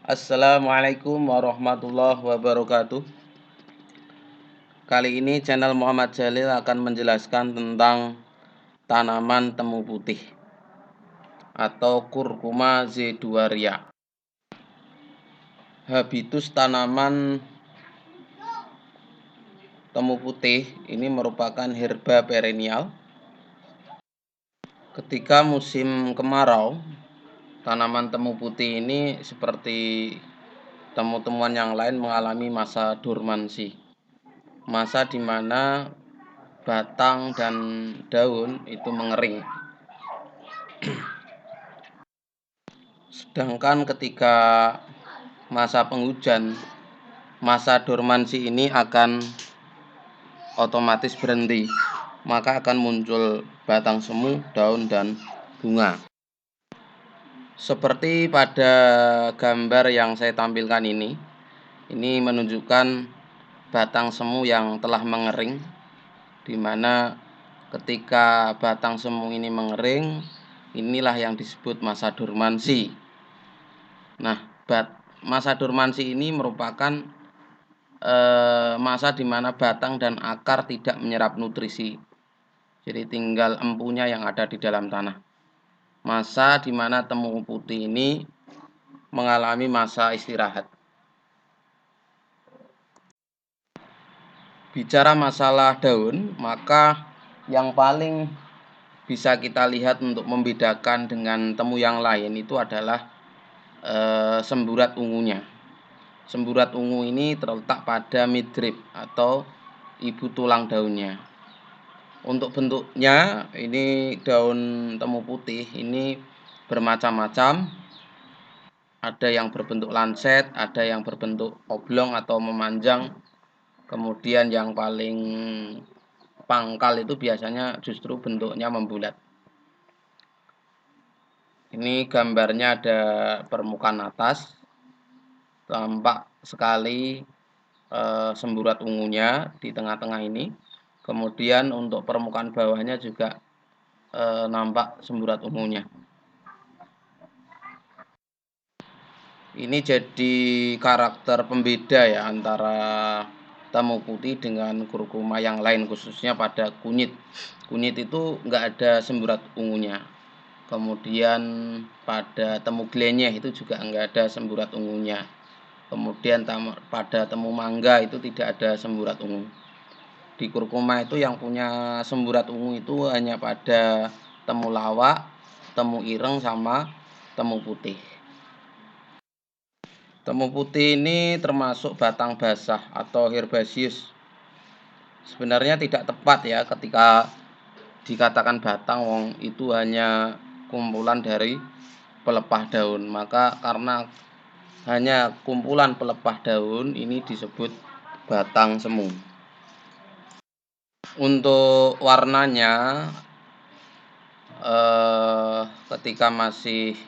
Assalamualaikum warahmatullahi wabarakatuh. Kali ini channel Muhammad Jalil akan menjelaskan tentang tanaman temu putih atau Curcuma zedoaria. Habitus tanaman temu putih ini merupakan herba perennial. Ketika musim kemarau, tanaman temu putih ini seperti temu-temuan yang lain mengalami masa dormansi. Masa di mana batang dan daun itu mengering. Sedangkan ketika masa penghujan, masa dormansi ini akan otomatis berhenti. Maka akan muncul batang semu, daun, dan bunga. Seperti pada gambar yang saya tampilkan ini menunjukkan batang semu yang telah mengering, di mana ketika batang semu ini mengering, inilah yang disebut masa dormansi. Nah, masa dormansi ini merupakan masa di mana batang dan akar tidak menyerap nutrisi. Jadi tinggal empunya yang ada di dalam tanah. Masa di mana temu putih ini mengalami masa istirahat. Bicara masalah daun, maka yang paling bisa kita lihat untuk membedakan dengan temu yang lain itu adalah semburat ungunya. Semburat ungu ini terletak pada midrib atau ibu tulang daunnya. Untuk bentuknya, ini daun temu putih ini bermacam-macam. Ada yang berbentuk lanset, ada yang berbentuk oblong atau memanjang. Kemudian yang paling pangkal itu biasanya justru bentuknya membulat. Ini gambarnya ada permukaan atas, tampak sekali semburat ungunya di tengah-tengah ini. Kemudian untuk permukaan bawahnya juga nampak semburat ungunya. Ini jadi karakter pembeda ya antara temu putih dengan Curcuma yang lain, khususnya pada kunyit. Kunyit itu nggak ada semburat ungunya. Kemudian pada temu glenyeh itu juga nggak ada semburat ungunya. Kemudian pada temu mangga itu tidak ada semburat ungu. Di Curcuma itu yang punya semburat ungu itu hanya pada temu lawak, temu ireng, sama temu putih. Temu putih ini termasuk batang basah atau herbaceous. Sebenarnya tidak tepat ya ketika dikatakan batang, wong itu hanya kumpulan dari pelepah daun. Maka karena hanya kumpulan pelepah daun ini disebut batang semu. Untuk warnanya ketika masih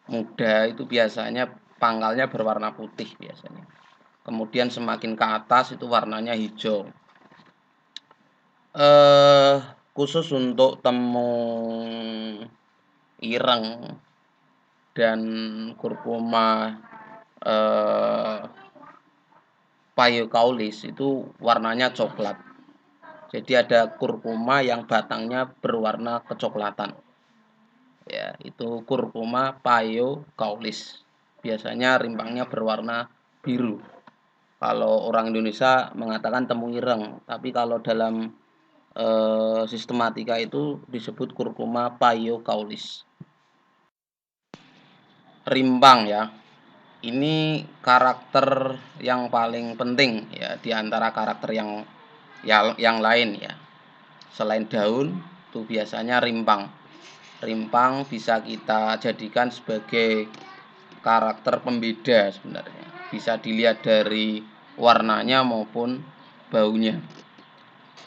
muda itu biasanya pangkalnya berwarna putih biasanya. Kemudian semakin ke atas itu warnanya hijau. Khusus untuk temu ireng dan Curcuma payocaulis itu warnanya coklat. Jadi ada Curcuma yang batangnya berwarna kecoklatan. Ya, itu Curcuma payocaulis. Biasanya rimpangnya berwarna biru. Kalau orang Indonesia mengatakan temu ireng, tapi kalau dalam sistematika itu disebut Curcuma payocaulis. Rimpang ya. Ini karakter yang paling penting ya di antara karakter yang lain ya. Selain daun, itu biasanya rimpang. Rimpang bisa kita jadikan sebagai karakter pembeda sebenarnya. Bisa dilihat dari warnanya maupun baunya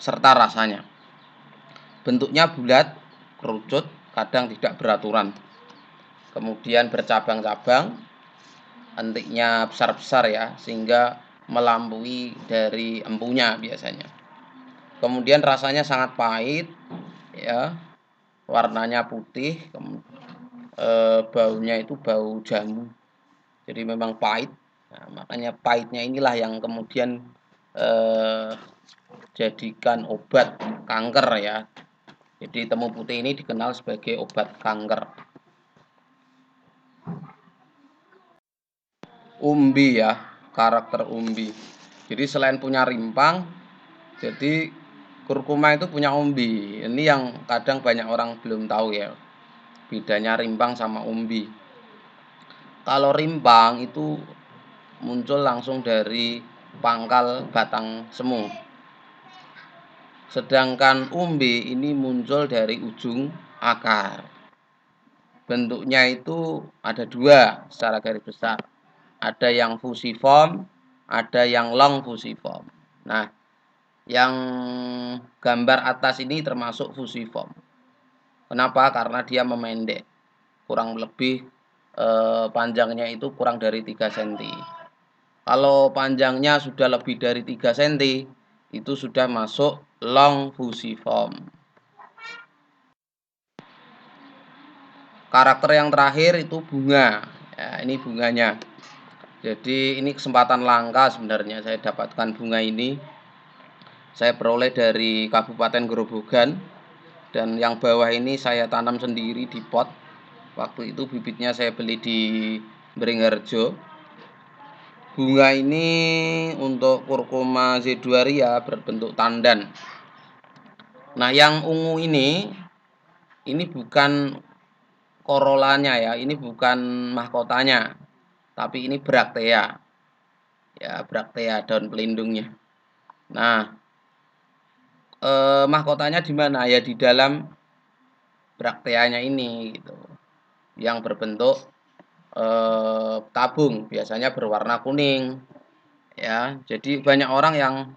serta rasanya. Bentuknya bulat, kerucut, kadang tidak beraturan. Kemudian bercabang-cabang, entiknya besar-besar ya, sehingga melampaui dari empunya biasanya. Kemudian rasanya sangat pahit ya, warnanya putih, baunya itu bau jamu. jadi memang pahit. Nah, makanya pahitnya inilah yang kemudian eh, jadikan obat kanker ya. Jadi temu putih ini dikenal sebagai obat kanker. Umbi ya, karakter umbi. Jadi selain punya rimpang, jadi kurkuma itu punya umbi. Ini yang kadang banyak orang belum tahu ya, bedanya rimpang sama umbi. Kalau rimpang itu muncul langsung dari pangkal batang semu. Sedangkan umbi ini muncul dari ujung akar. Bentuknya itu ada dua secara garis besar. Ada yang fusiform, ada yang long fusiform. Nah, yang gambar atas ini termasuk fusiform. Kenapa? Karena dia memendek. Kurang lebih panjangnya itu kurang dari 3 cm. Kalau panjangnya sudah lebih dari 3 cm, itu sudah masuk long fusiform. Karakter yang terakhir itu bunga. Ya, ini bunganya. Jadi ini kesempatan langka sebenarnya saya dapatkan bunga ini. Saya peroleh dari Kabupaten Grobogan. Dan yang bawah ini saya tanam sendiri di pot. Waktu itu bibitnya saya beli di Beringharjo. Bunga ini untuk Curcuma zedoaria berbentuk tandan. Nah, yang ungu ini bukan korolanya ya, ini bukan mahkotanya, tapi ini braktea. Ya, braktea daun pelindungnya. Nah, mahkotanya di mana? Ya di dalam brakteanya ini gitu. Yang berbentuk tabung, biasanya berwarna kuning. Ya, jadi banyak orang yang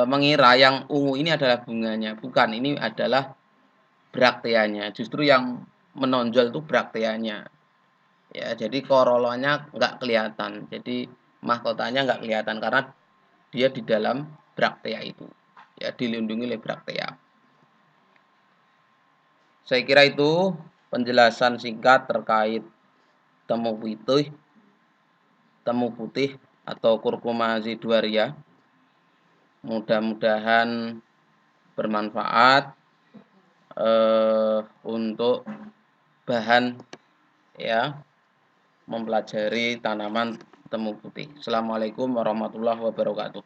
mengira yang ungu ini adalah bunganya. Bukan, ini adalah brakteanya. Justru yang menonjol itu brakteanya. Ya, jadi korolanya nggak kelihatan. Jadi mahkotanya nggak kelihatan karena dia di dalam braktea itu. Ya, dilindungi oleh braktea. Saya kira itu penjelasan singkat terkait temu putih atau Curcuma zedoaria. Mudah-mudahan bermanfaat untuk bahan ya mempelajari tanaman temu putih. Assalamualaikum warahmatullahi wabarakatuh.